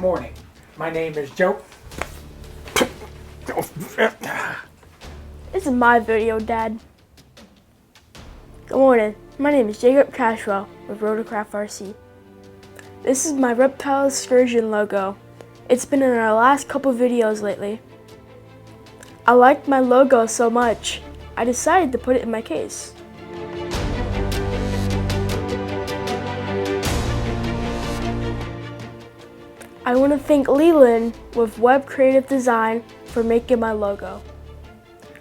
morning. My name is Joe. This is my video, Dad. Good morning. My name is Jacob Cashwell with Rotorcraft RC. This is my reptile excursion logo. It's been in our last couple videos lately. I liked my logo so much, I decided to put it in my case. I want to thank Leland with Web Creative Design for making my logo.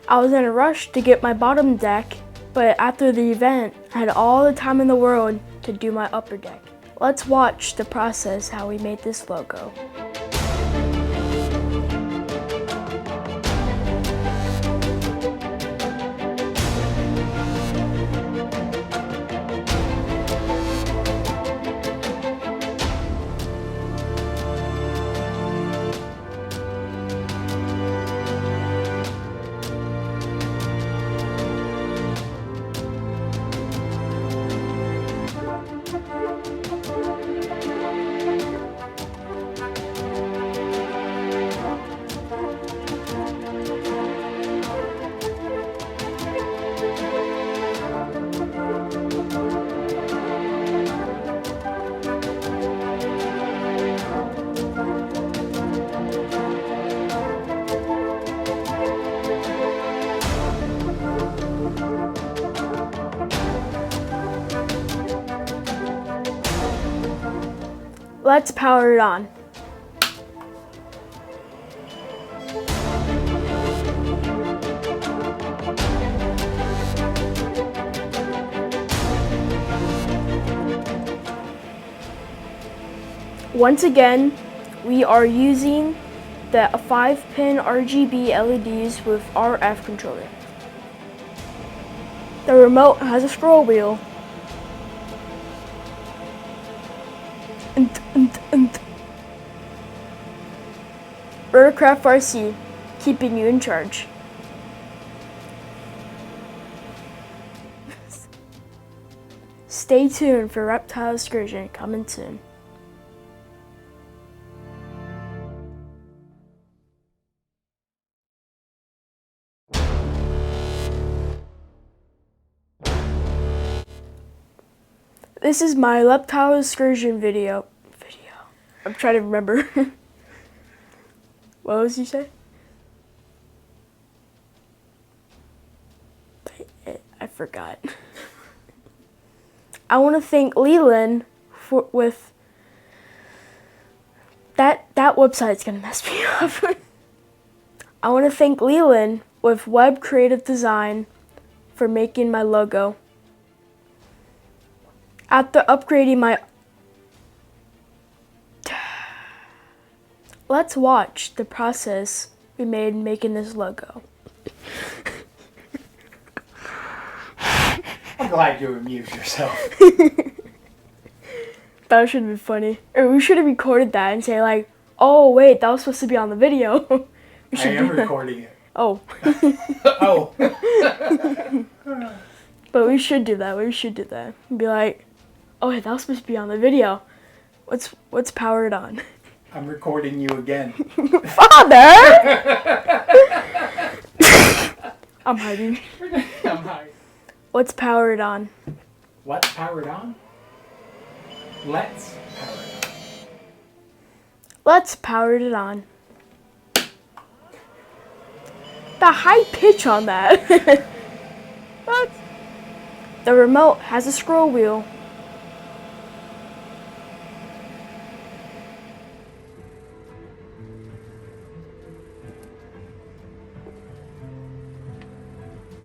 I was in a rush to get my bottom deck, but after the event, I had all the time in the world to do my upper deck. Let's watch the process how we made this logo. Let's power it on. Once again, we are using the 5-pin RGB LEDs with RF controller. The remote has a scroll wheel. Rotorcraft RC, keeping you in charge. Stay tuned for Reptile Excursion coming soon. This is my reptile excursion video. I'm trying to remember. What was you say? I forgot. I want to thank Leland with that website's gonna mess me up. I want to thank Leland with Web Creative Design for making my logo. After upgrading my... Let's watch the process we made making this logo. I'm glad you amused yourself. That should have been funny. Or we should have recorded that and say like, oh wait, that was supposed to be on the video. I am recording it. Oh. Oh. But we should do that. We should do that. Be like, oh wait, that was supposed to be on the video. What's powered on? I'm recording you again. Father! I'm hiding. I'm hiding. What's powered on? What's powered on? Let's power it on. Let's power it on. The high pitch on that. What? The remote has a scroll wheel.